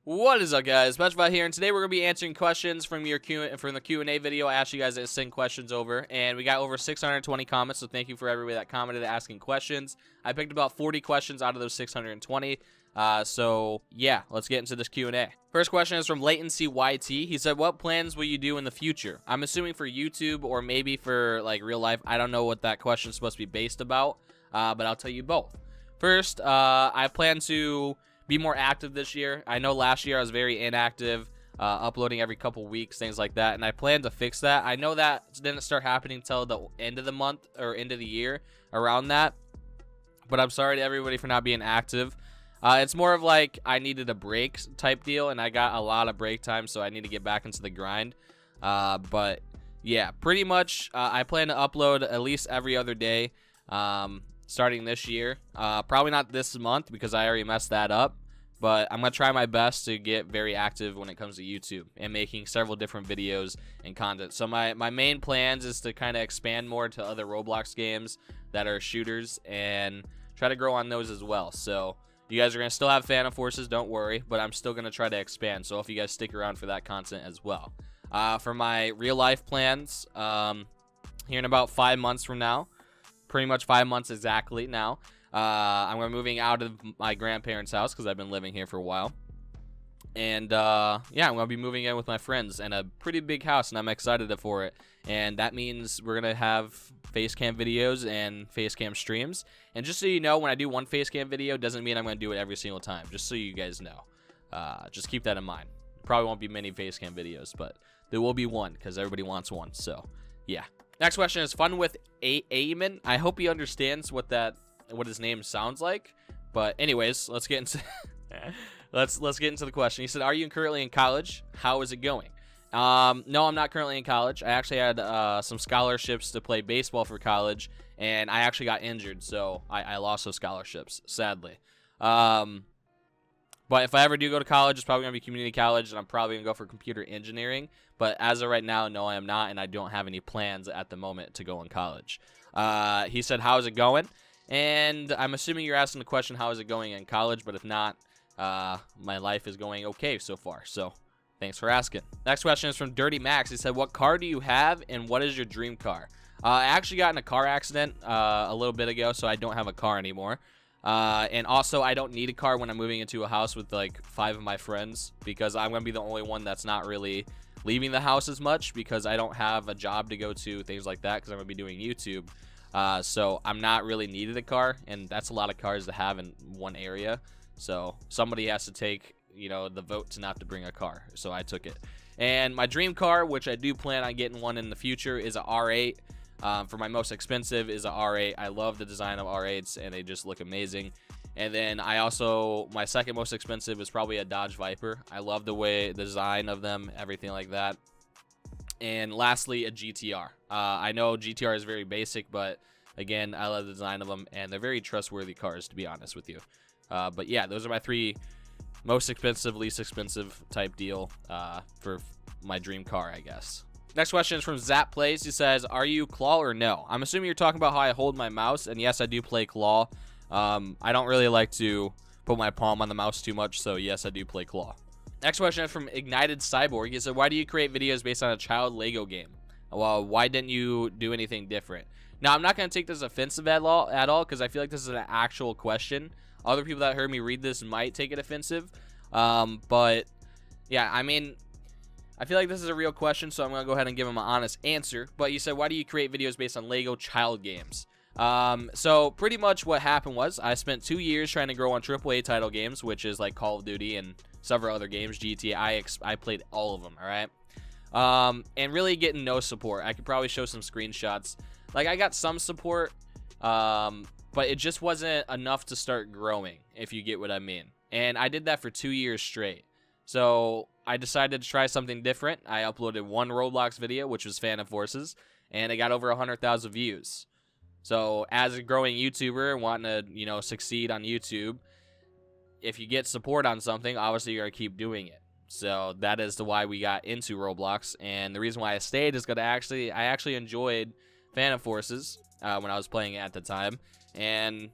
What is up, guys? PetriFyTV here, and today we're gonna be answering questions from the Q&A video. I asked you guys to send questions over, and we got over 620 comments. So thank you for everybody that commented asking questions. I picked about 40 questions out of those 620. So yeah, let's get into this Q&A. First question is from Latency YT. He said, "What plans will you do in the future?" I'm assuming for YouTube or maybe for like real life. I don't know what that question is supposed to be based about, but I'll tell you both. First, I plan to be more active this year. I know last year I was very inactive, uploading every couple weeks, things like that, and I plan to fix that. I know that didn't start happening until the end of the month or end of the year, around that, but I'm sorry to everybody for not being active. It's more of like I needed a break type deal, and I got a lot of break time, so I need to get back into the grind. But yeah, pretty much I plan to upload at least every other day, starting this year. Probably not this month because I already messed that up, but I'm gonna try my best to get very active when it comes to YouTube and making several different videos and content. So my main plans is to kind of expand more to other Roblox games that are shooters and try to grow on those as well. So you guys are gonna still have Phantom Forces, don't worry, but I'm still gonna try to expand. So if you guys stick around for that content as well. For my real life plans, here in about 5 months from now, pretty much 5 months exactly now, I'm gonna be moving out of my grandparents' house because I've been living here for a while, and yeah, I'm gonna be moving in with my friends in a pretty big house, and I'm excited for it. And that means we're gonna have Facecam videos and Facecam streams. And just so you know, when I do one Facecam video, doesn't mean I'm gonna do it every single time. Just so you guys know, just keep that in mind. Probably won't be many Facecam videos, but there will be one because everybody wants one. So yeah. Next question is fun with Ahmed. I hope he understands what his name sounds like. But anyways, let's get into let's get into the question. He said, "Are you currently in college? How is it going?" No, I'm not currently in college. I actually had some scholarships to play baseball for college, and I actually got injured, so I lost those scholarships, sadly. But if I ever do go to college, it's probably going to be community college, and I'm probably going to go for computer engineering. But as of right now, no, I am not, and I don't have any plans at the moment to go in college. He said, "How is it going?" And I'm assuming you're asking the question, how is it going in college? But if not, my life is going okay so far. So thanks for asking. Next question is from Dirty Max. He said, "What car do you have, and what is your dream car?" I actually got in a car accident a little bit ago, so I don't have a car anymore. And also, I don't need a car when I'm moving into a house with like 5 of my friends, because I'm going to be the only one that's not really leaving the house as much because I don't have a job to go to, things like that, because I'm going to be doing YouTube. So I'm not really needed a car, and that's a lot of cars to have in one area. So somebody has to take, you know, the vote to not to bring a car. So I took it. And my dream car, which I do plan on getting one in the future, is a R8. For my most expensive is a R8. I love the design of R8s, and they just look amazing. And then my second most expensive is probably a Dodge Viper. I love the design of them, everything like that. And lastly, a GTR. I know GTR is very basic, but again, I love the design of them, and they're very trustworthy cars, to be honest with you. But yeah, those are my 3 most expensive, least expensive type deal for my dream car, I guess. Next question is from Zap Plays. He says, "Are you claw or no?" I'm assuming you're talking about how I hold my mouse, and yes, I do play claw. I don't really like to put my palm on the mouse too much, so yes, I do play claw. Next question is from Ignited Cyborg. He said, "Why do you create videos based on a child Lego game? Well, why didn't you do anything different?" Now, I'm not going to take this offensive at all, because I feel like this is an actual question. Other people that heard me read this might take it offensive. But yeah, I mean, I feel like this is a real question, so I'm going to go ahead and give him an honest answer. But you said, "Why do you create videos based on Lego child games?" So pretty much what happened was I spent 2 years trying to grow on AAA title games, which is like Call of Duty and several other games, GTA. I played all of them, all right? And really getting no support. I could probably show some screenshots. Like, I got some support, but it just wasn't enough to start growing, if you get what I mean. And I did that for 2 years straight. So I decided to try something different. I uploaded one Roblox video, which was Phantom Forces, and it got over 100,000 views. So as a growing YouTuber wanting to, you know, succeed on YouTube, if you get support on something, obviously you're going to keep doing it. So that is why we got into Roblox, and the reason why I stayed is because I actually enjoyed Phantom Forces when I was playing it at the time, and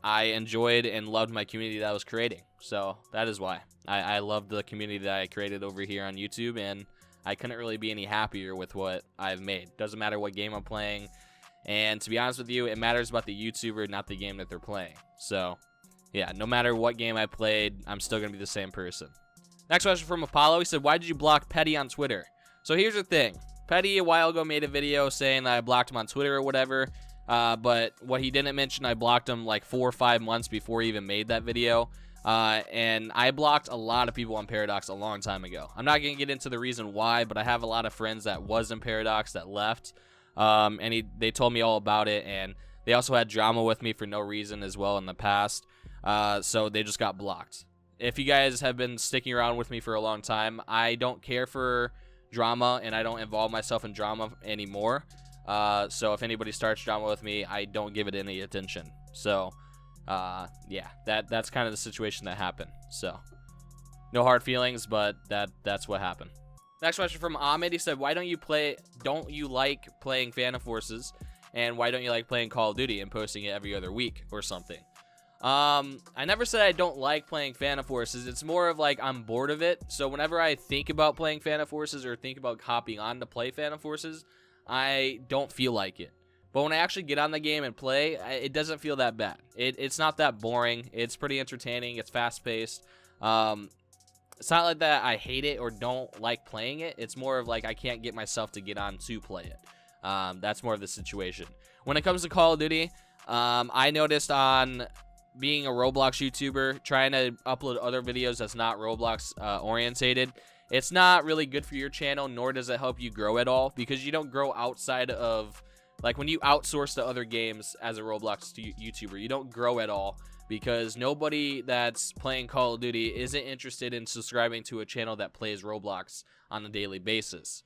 I enjoyed and loved my community that I was creating. So that is why. I loved the community that I created over here on YouTube, and I couldn't really be any happier with what I've made. Doesn't matter what game I'm playing, and to be honest with you, it matters about the YouTuber, not the game that they're playing. So yeah, no matter what game I played, I'm still going to be the same person. Next question from Apollo. He said, why did you block Petty on Twitter? So here's the thing. Petty a while ago made a video saying that I blocked him on Twitter or whatever. But what he didn't mention, I blocked him like 4 or 5 months before he even made that video. And I blocked a lot of people on Paradox a long time ago. I'm not going to get into the reason why, but I have a lot of friends that was in Paradox that left. And they told me all about it. And they also had drama with me for no reason as well in the past. So they just got blocked. If you guys have been sticking around with me for a long time, I don't care for drama and I don't involve myself in drama anymore. So if anybody starts drama with me, I don't give it any attention. So yeah, that's kind of the situation that happened. So no hard feelings, but that's what happened. Next question from Ahmed. He said, why don't you like playing Phantom Forces, and why don't you like playing Call of Duty and posting it every other week or something? I never said I don't like playing Phantom Forces. It's more of like I'm bored of it. So whenever I think about playing Phantom Forces or think about hopping on to play Phantom Forces, I don't feel like it. But when I actually get on the game and play, it doesn't feel that bad. It's not that boring. It's pretty entertaining. It's fast-paced. It's not like that I hate it or don't like playing it. It's more of like I can't get myself to get on to play it. That's more of the situation. When it comes to Call of Duty, I noticed on being a Roblox YouTuber, trying to upload other videos that's not Roblox orientated, it's not really good for your channel, nor does it help you grow at all, because you don't grow outside of, like when you outsource to other games as a Roblox YouTuber, you don't grow at all, because nobody that's playing Call of Duty isn't interested in subscribing to a channel that plays Roblox on a daily basis.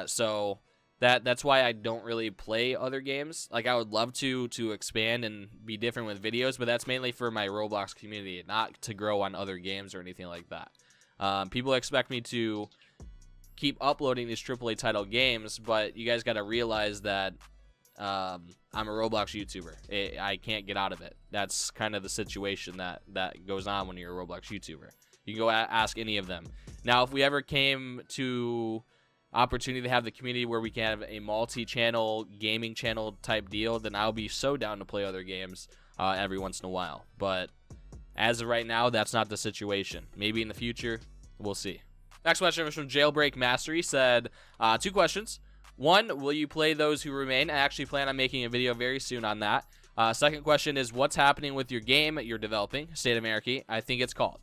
So that's why I don't really play other games. Like, I would love to expand and be different with videos, but that's mainly for my Roblox community, not to grow on other games or anything like that. People expect me to keep uploading these AAA title games, but you guys got to realize that I'm a Roblox YouTuber. I can't get out of it. That's kind of the situation that goes on when you're a Roblox YouTuber. You can go ask any of them. Now, if we ever came to opportunity to have the community where we can have a multi-channel gaming channel type deal, then I'll be so down to play other games every once in a while. But as of right now, that's not the situation. Maybe in the future, we'll see. Next question was from Jailbreak Mastery. Said 2 questions. 1, will you play Those Who Remain? I actually plan on making a video very soon on that. Second question is, what's happening with your game you're developing, State of Anarchy, I think it's called.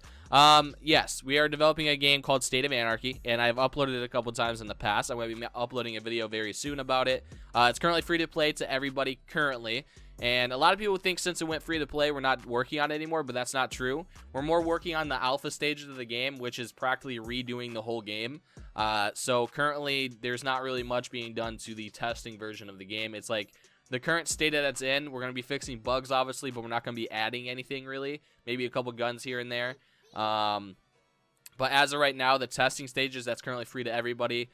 Yes, we are developing a game called State of Anarchy, and I've uploaded it a couple times in the past. I'm going to be uploading a video very soon about it. It's currently free to play to everybody currently, and a lot of people think since it went free to play, we're not working on it anymore, but that's not true. We're more working on the alpha stages of the game, which is practically redoing the whole game. So currently, there's not really much being done to the testing version of the game. It's like the current state that it's in, we're going to be fixing bugs, obviously, but we're not going to be adding anything, really. Maybe a couple guns here and there. But as of right now, the testing stages that's currently free to everybody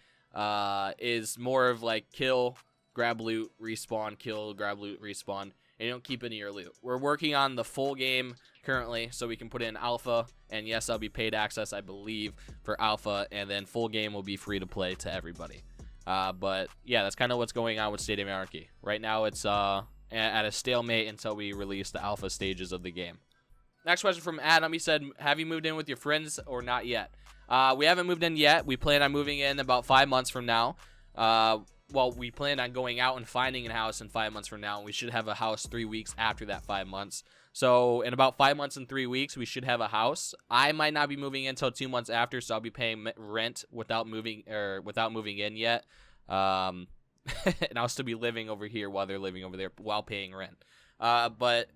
is more of like kill, grab loot, respawn, kill, grab loot, respawn, and you don't keep any of your loot. We're working on the full game currently, so we can put in alpha, and yes, that'll be paid access, I believe, for alpha, and then full game will be free to play to everybody. But yeah, that's kind of what's going on with State of Anarchy. Right now, it's at a stalemate until we release the alpha stages of the game. Next question from Adam. He said, have you moved in with your friends or not yet? We haven't moved in yet. We plan on moving in about 5 months from now. Well, we plan on going out and finding a house in 5 months from now. And we should have a house 3 weeks after that 5 months. So in about 5 months and 3 weeks, we should have a house. I might not be moving in until 2 months after, so I'll be paying rent without moving in yet. And I'll still be living over here while they're living over there while paying rent. But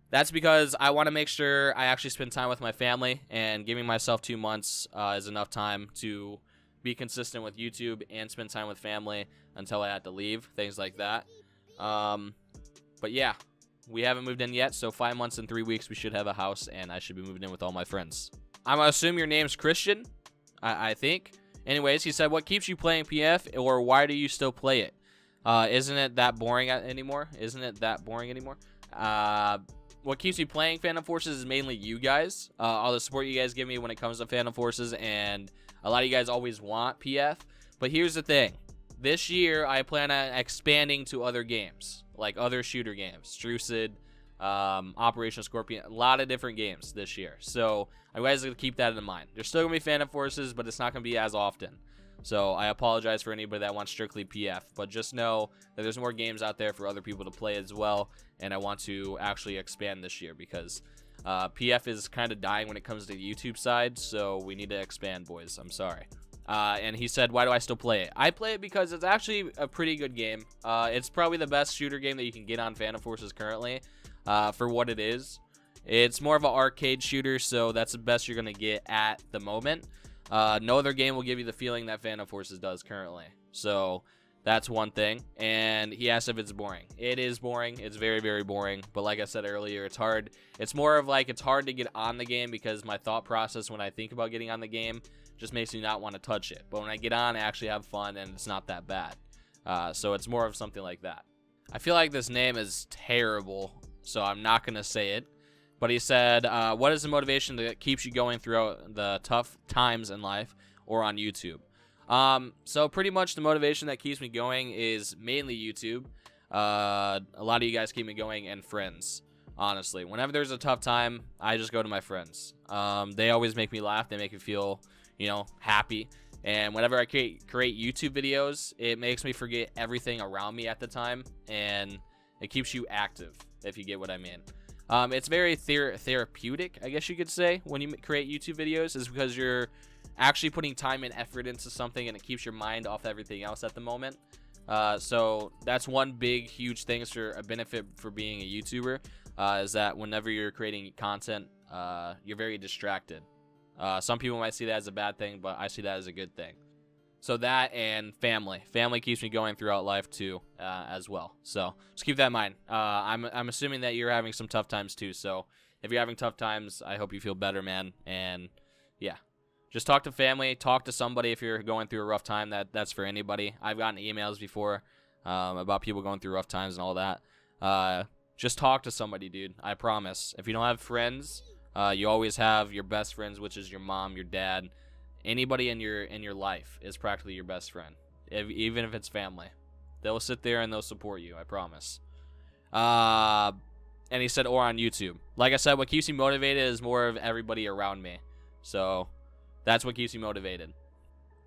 that's because I want to make sure I actually spend time with my family, and giving myself 2 months is enough time to be consistent with YouTube and spend time with family until I have to leave, things like that. But yeah, we haven't moved in yet, so 5 months and 3 weeks we should have a house, and I should be moving in with all my friends. I'm gonna assume your name's Christian, I think. Anyways, he said, what keeps you playing PF, or why do you still play it? Isn't it that boring anymore? what keeps me playing Phantom Forces is mainly you guys. All the support you guys give me when it comes to Phantom Forces, and a lot of you guys always want PF. But here's the thing. This year, I plan on expanding to other games, like other shooter games. Drusid, Operation Scorpion, a lot of different games this year. So I guys got to keep that in mind. There's still going to be Phantom Forces, but it's not going to be as often. So I apologize for anybody that wants strictly PF, but just know that there's more games out there for other people to play as well, and I want to actually expand this year because PF is kind of dying when it comes to the YouTube side, so we need to expand, boys. I'm sorry. And he said, why do I still play it? I play it because it's actually a pretty good game. It's probably the best shooter game that you can get on Phantom Forces currently for what it is. It's more of an arcade shooter, so that's the best you're going to get at the moment. No other game will give you the feeling that Phantom Forces does currently. So that's one thing. And he asked if it's boring. It is boring. It's very, very boring. But like I said earlier, it's hard. It's more of like it's hard to get on the game because my thought process when I think about getting on the game just makes me not want to touch it. But when I get on, I actually have fun and it's not that bad. So it's more of something like that. I feel like this name is terrible, so I'm not going to say it. But he said, what is the motivation that keeps you going throughout the tough times in life or on YouTube? So pretty much the motivation that keeps me going is mainly YouTube. A lot of you guys keep me going, and friends, honestly. Whenever there's a tough time, I just go to my friends. They always make me laugh. They make me feel, you know, happy. And whenever I create YouTube videos, it makes me forget everything around me at the time. And it keeps you active, if you get what I mean. It's very therapeutic, I guess you could say, when you create YouTube videos, is because you're actually putting time and effort into something, and it keeps your mind off everything else at the moment. So that's one big, huge thing for a benefit for being a YouTuber, is that whenever you're creating content, you're very distracted. Some people might see that as a bad thing, but I see that as a good thing. So that and family. Family keeps me going throughout life too, as well. So just keep that in mind. I'm assuming that you're having some tough times too. So if you're having tough times, I hope you feel better, man. And yeah, just talk to family. Talk to somebody if you're going through a rough time. That's for anybody. I've gotten emails before about people going through rough times and all that. Just talk to somebody, dude. I promise. If you don't have friends, you always have your best friends, which is your mom, your dad. Anybody in your life is practically your best friend, even if it's family. They'll sit there and they'll support you, I promise. And he said, or on YouTube. Like I said, what keeps me motivated is more of everybody around me. So that's what keeps me motivated.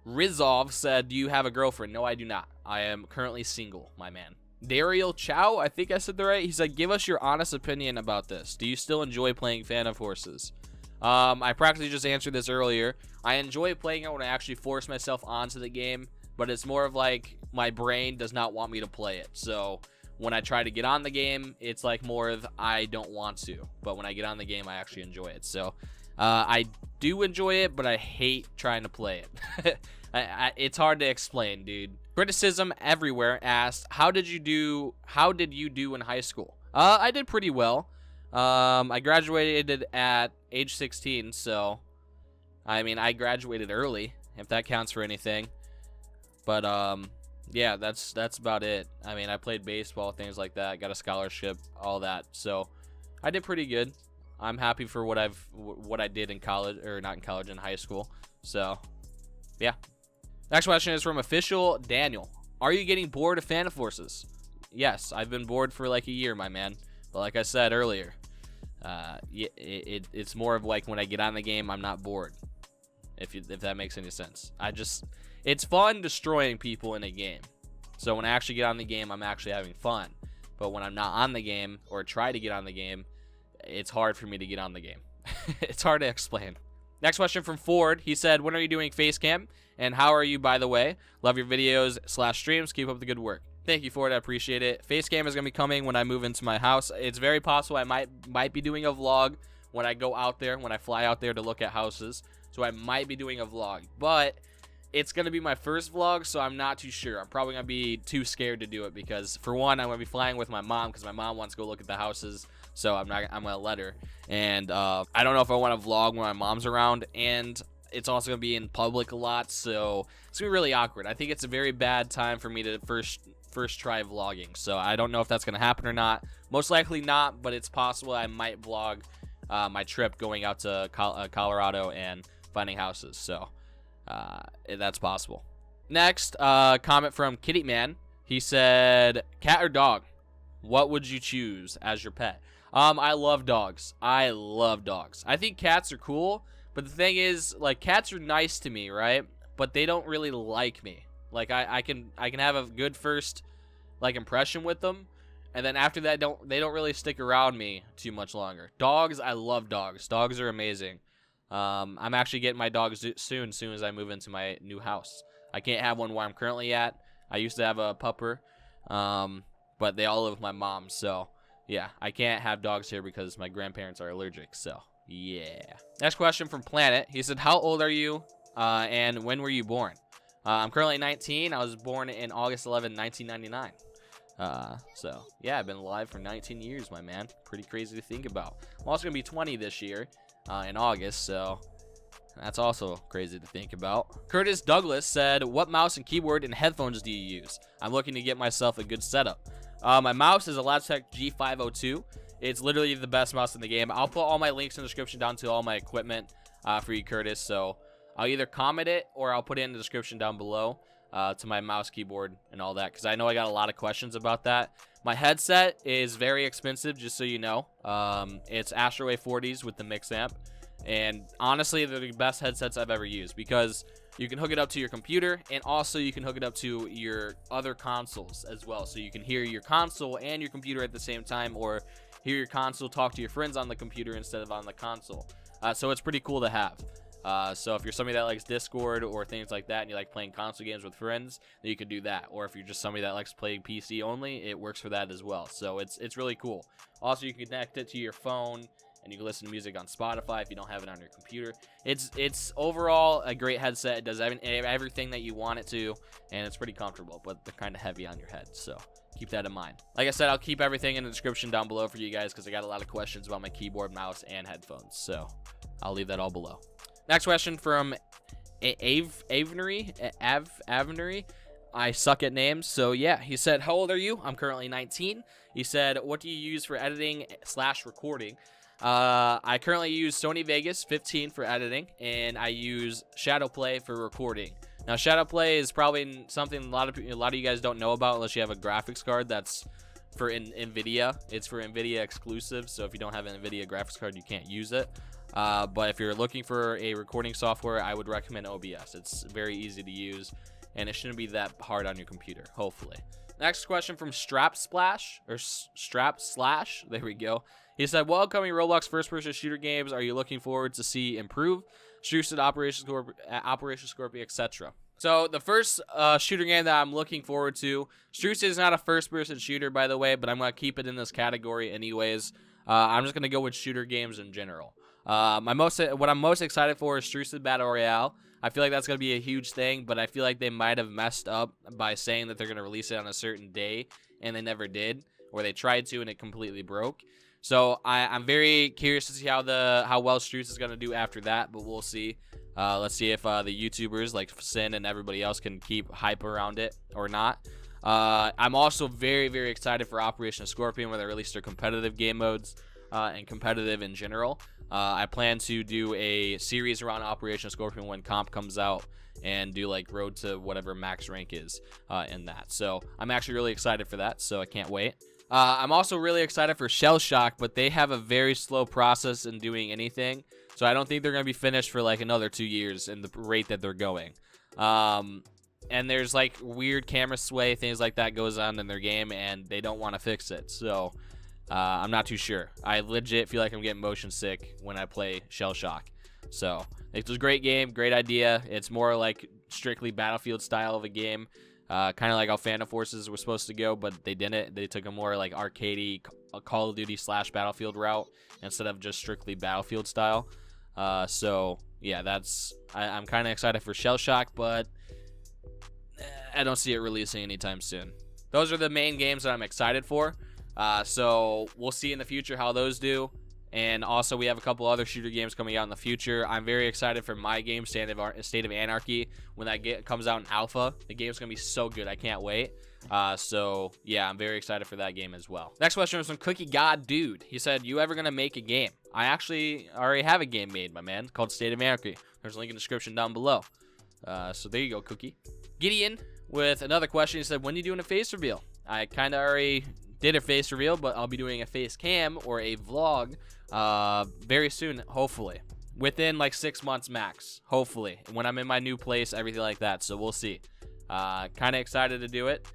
Rizov said, do you have a girlfriend? No, I do not. I am currently single, my man. Daryl Chow, I think I said that right. He said, give us your honest opinion about this. Do you still enjoy playing Phantom Forces? I practically just answered this earlier. I enjoy playing it when I actually force myself onto the game, but it's more of like my brain does not want me to play it. So when I try to get on the game, it's like more of I don't want to. But when I get on the game, I actually enjoy it. So I do enjoy it, but I hate trying to play it. It's hard to explain, dude. Criticism everywhere asked, how did you do in high school? I did pretty well. I graduated at age 16, so I mean, I graduated early, if that counts for anything. But yeah, that's about it. I mean, I played baseball, things like that, got a scholarship, all that. So I did pretty good. I'm happy for what I did in college, or not in college, in high school. So yeah. Next question is from official Daniel. Are you getting bored of Phantom Forces? Yes, I've been bored for like a year, my man. But like I said earlier, it's more of like when I get on the game, I'm not bored. If that makes any sense. It's fun destroying people in a game. So when I actually get on the game, I'm actually having fun. But when I'm not on the game or try to get on the game, it's hard for me to get on the game. It's hard to explain. Next question from Ford. He said, when are you doing Facecam? And how are you, by the way? Love your videos / streams. Keep up the good work. Thank you, Ford. I appreciate it. Facecam is going to be coming when I move into my house. It's very possible I might be doing a vlog when I go out there, when I fly out there to look at houses. So I might be doing a vlog. But it's going to be my first vlog, so I'm not too sure. I'm probably going to be too scared to do it because, for one, I'm going to be flying with my mom because my mom wants to go look at the houses. So I'm going to let her. And I don't know if I want to vlog when my mom's around. And it's also going to be in public a lot, so it's going to be really awkward. I think it's a very bad time for me to first first try vlogging. So I don't know if that's going to happen or not. Most likely not, but it's possible I might vlog my trip going out to Colorado and finding houses. So that's possible. Next, comment from KittyMan. He said, cat or dog? What would you choose as your pet? I love dogs. I love dogs. I think cats are cool, but the thing is, like, cats are nice to me, right? But they don't really like me. Like, I can have a good first, like, impression with them, and then after that, they don't really stick around me too much longer. Dogs, I love dogs. Dogs are amazing. I'm actually getting my dogs soon as I move into my new house. I can't have one where I'm currently at. I used to have a pupper, but they all live with my mom, so yeah, I can't have dogs here because my grandparents are allergic, so yeah. Next question from Planet. He said, how old are you, and when were you born? I'm currently 19. I was born in August 11, 1999. So yeah, I've been alive for 19 years, my man. Pretty crazy to think about. I'm also gonna be 20 this year, in August, so that's also crazy to think about. Curtis Douglas said, what mouse and keyboard and headphones do you use? I'm looking to get myself a good setup. My mouse is a Logitech G502. It's literally the best mouse in the game. I'll put all my links in the description down to all my equipment for you, Curtis. So I'll either comment it or I'll put it in the description down below to my mouse, keyboard, and all that, because I know I got a lot of questions about that. My headset is very expensive, just so you know. It's Astrowave 40s with the mix amp. And honestly, they're the best headsets I've ever used because you can hook it up to your computer, and also you can hook it up to your other consoles as well. So you can hear your console and your computer at the same time, or hear your console talk to your friends on the computer instead of on the console. So it's pretty cool to have. So if you're somebody that likes Discord or things like that, and you like playing console games with friends, then you can do that. Or if you're just somebody that likes playing PC only, it works for that as well. So it's really cool. Also, you can connect it to your phone, and you can listen to music on Spotify if you don't have it on your computer. It's overall a great headset. It does everything that you want it to, and it's pretty comfortable, but they're kind of heavy on your head, so keep that in mind. Like I said, I'll keep everything in the description down below for you guys because I got a lot of questions about my keyboard, mouse, and headphones, so I'll leave that all below. Next question from Avenery. I suck at names, so yeah. He said, how old are you? I'm currently 19. He said, what do you use for editing / recording? I currently use Sony Vegas 15 for editing, and I use Shadowplay for recording. Now, Shadowplay is probably something a lot of you guys don't know about unless you have a graphics card that's for NVIDIA. It's for NVIDIA exclusive, so if you don't have an NVIDIA graphics card, you can't use it. But if you're looking for a recording software, I would recommend OBS. It's very easy to use, and it shouldn't be that hard on your computer, hopefully. Next question from Strap Slash. There we go. He said, what upcoming Roblox first-person shooter games are you looking forward to see improve? Strucid, Operation Scorpion, etc. So the first shooter game that I'm looking forward to, Strucid is not a first-person shooter, by the way, but I'm going to keep it in this category anyways. I'm just going to go with shooter games in general. What I'm most excited for is Strucid Battle Royale. I feel like that's going to be a huge thing, but I feel like they might have messed up by saying that they're going to release it on a certain day, and they never did, or they tried to and it completely broke. So I'm very curious to see how well Struce is going to do after that, but we'll see. Let's see if the YouTubers like Sin and everybody else can keep hype around it or not. I'm also very, very excited for Operation Scorpion, where they released their competitive game modes and competitive in general. I plan to do a series around Operation Scorpion when comp comes out and do like road to whatever max rank is in that. So I'm actually really excited for that, so I can't wait. I'm also really excited for Shell Shock, but they have a very slow process in doing anything. So I don't think they're going to be finished for like another 2 years in the rate that they're going. And there's like weird camera sway, things like that goes on in their game, and they don't want to fix it. So I'm not too sure. I legit feel like I'm getting motion sick when I play Shell Shock. So it's a great game, great idea. It's more like strictly Battlefield style of a game. Kind of like how Phantom Forces were supposed to go, but they didn't. They took a more like arcadey Call of Duty / Battlefield route instead of just strictly Battlefield style. So yeah, I'm kind of excited for Shell Shock, but I don't see it releasing anytime soon. Those are the main games that I'm excited for. So we'll see in the future how those do. And also, we have a couple other shooter games coming out in the future. I'm very excited for my game, State of Anarchy. When that comes out in alpha, the game's going to be so good. I can't wait. So, yeah, I'm very excited for that game as well. Next question was from Cookie God Dude. He said, you ever going to make a game? I actually already have a game made, my man, called State of Anarchy. There's a link in the description down below. So there you go, Cookie. Gideon with another question. He said, when are you doing a face reveal? I kind of already did a face reveal, but I'll be doing a face cam or a vlog very soon, hopefully. Within like 6 months max, hopefully. When I'm in my new place, everything like that. So we'll see. Kind of excited to do it,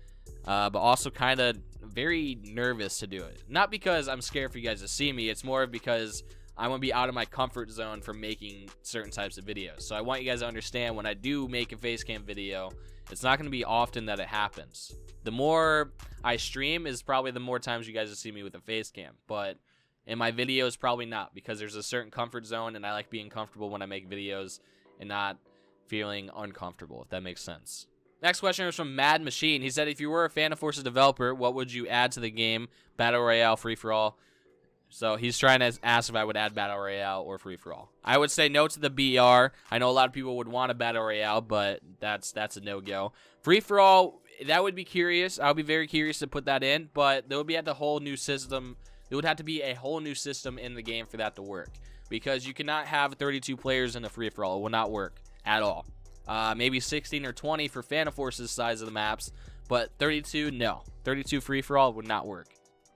but also kind of very nervous to do it. Not because I'm scared for you guys to see me. It's more because I want to be out of my comfort zone for making certain types of videos. So I want you guys to understand when I do make a face cam video, it's not going to be often that it happens. The more I stream is probably the more times you guys will see me with a face cam. But in my videos, probably not, because there's a certain comfort zone, and I like being comfortable when I make videos and not feeling uncomfortable, if that makes sense. Next question is from Mad Machine. He said, if you were a Phantom Forces developer, what would you add to the game? Battle Royale, Free-for-All? So he's trying to ask if I would add Battle Royale or Free-for-All. I would say no to the BR. I know a lot of people would want a Battle Royale, but that's a no-go. Free-for-all, that would be curious. I would be very curious to put that in, but there would be a whole new system. There would have to be a whole new system in the game for that to work, because you cannot have 32 players in a free-for-all. It will not work at all. Maybe 16 or 20 for Phantom Forces size of the maps, but 32, no. 32 free-for-all would not work.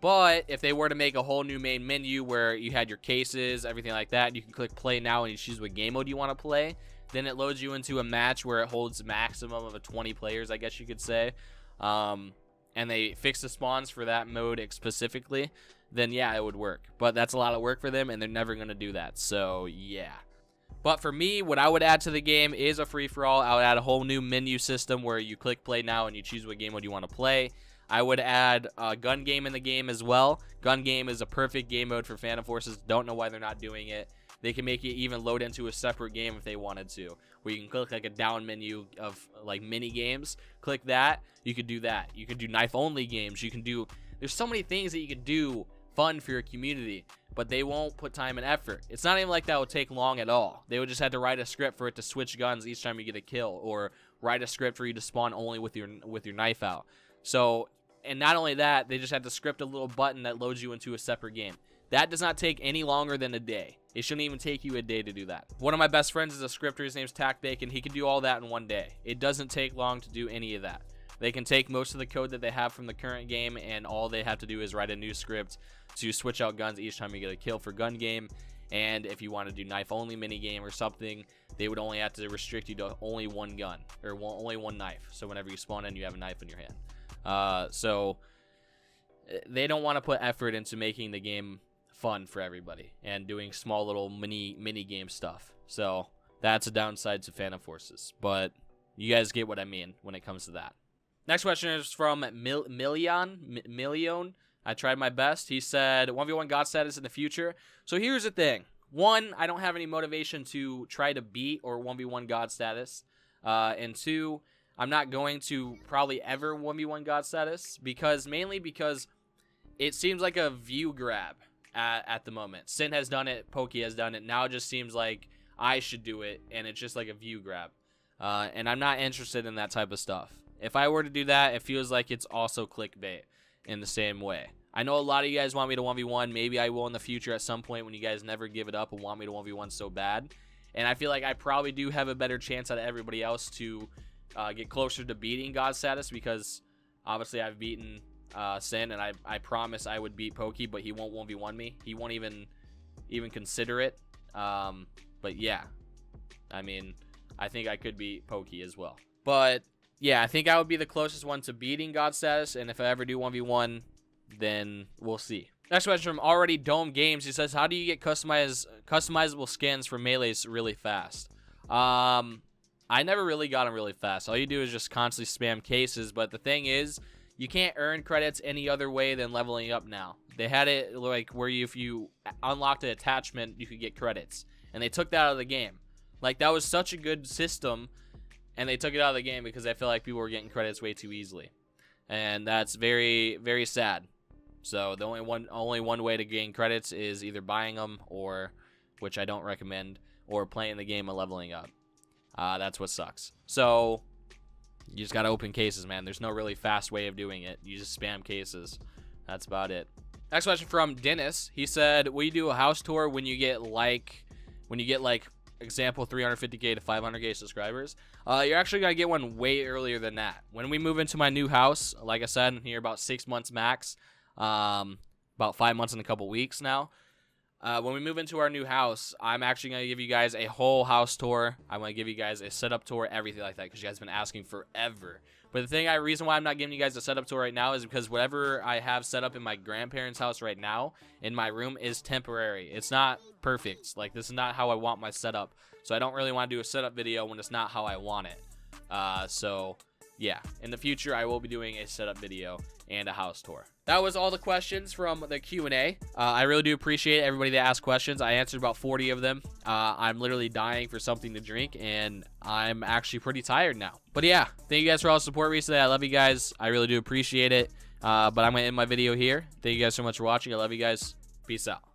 But if they were to make a whole new main menu where you had your cases, everything like that, you can click play now and you choose what game mode you want to play, then it loads you into a match where it holds maximum of 20 players, I guess you could say. And they fix the spawns for that mode specifically, then yeah, it would work. But that's a lot of work for them, and they're never going to do that. So yeah. But for me, what I would add to the game is a free-for-all. I would add a whole new menu system where you click play now and you choose what game mode you want to play. I would add a gun game in the game as well. Gun game is a perfect game mode for Phantom Forces. Don't know why they're not doing it. They can make it even load into a separate game if they wanted to, where you can click like a down menu of like mini games. Click that. You could do that. You could do knife only games. You can do, there's so many things that you could do fun for your community, but they won't put time and effort. It's not even like that would take long at all. They would just have to write a script for it to switch guns each time you get a kill, or write a script for you to spawn only with your knife out. So, and not only that, they just have to script a little button that loads you into a separate game. That does not take any longer than a day. It shouldn't even take you a day to do that. One of my best friends is a scripter. His name's Tack Bacon. He can do all that in one day. It doesn't take long to do any of that. They can take most of the code that they have from the current game, and all they have to do is write a new script to switch out guns each time you get a kill for gun game. And if you want to do knife only mini game or something, they would only have to restrict you to only one gun, or only one knife. So whenever you spawn in, you have a knife in your hand. So they don't want to put effort into making the game fun for everybody and doing small little mini game stuff. So that's a downside to Phantom Forces, but you guys get what I mean when it comes to that. Next question is from Million. I tried my best. He said 1v1 God status in the future. So here's the thing. One, I don't have any motivation to try to beat or 1v1 God status. And two, I'm not going to probably ever 1v1 God status, mainly because it seems like a view grab at the moment. Sin has done it, Pokey has done it. Now it just seems like I should do it, and it's just like a view grab. And I'm not interested in that type of stuff. If I were to do that, it feels like it's also clickbait in the same way. I know a lot of you guys want me to 1v1. Maybe I will in the future at some point when you guys never give it up and want me to 1v1 so bad. And I feel like I probably do have a better chance out of everybody else to get closer to beating God status, because obviously I've beaten Sin, and I promise I would beat Pokey, but he won't 1v1 me. He won't even consider it. But yeah, I mean, I think I could beat Pokey as well. But yeah, I think I would be the closest one to beating God status, and if I ever do 1v1, then we'll see. Next question from Already Dome Games. He says, how do you get customizable skins for melees really fast? I never really got them really fast. All you do is just constantly spam cases, but the thing is, you can't earn credits any other way than leveling up now. They had it like where if you unlocked an attachment, you could get credits, and they took that out of the game. Like, that was such a good system, and they took it out of the game because I feel like people were getting credits way too easily. And that's very, very sad. So the only one way to gain credits is either buying them, or, which I don't recommend, or playing the game and leveling up. That's what sucks. So you just gotta open cases, man. There's no really fast way of doing it. You just spam cases. That's about it. Next question from Dennis. He said, will you do a house tour when you get like example 350k to 500k subscribers? You're actually gonna get one way earlier than that. When we move into my new house, like I said, I'm here about 6 months max, about 5 months and a couple weeks now. When we move into our new house, I'm actually going to give you guys a whole house tour. I'm going to give you guys a setup tour, everything like that, because you guys have been asking forever. But the reason why I'm not giving you guys a setup tour right now is because whatever I have set up in my grandparents' house right now, in my room, is temporary. It's not perfect. Like, this is not how I want my setup. So I don't really want to do a setup video when it's not how I want it. So, yeah. In the future, I will be doing a setup video and a house tour. That was all the questions from the Q&A. I really do appreciate everybody that asked questions. I answered about 40 of them. I'm literally dying for something to drink, and I'm actually pretty tired now. But yeah, thank you guys for all the support recently. I love you guys. I really do appreciate it. But I'm going to end my video here. Thank you guys so much for watching. I love you guys. Peace out.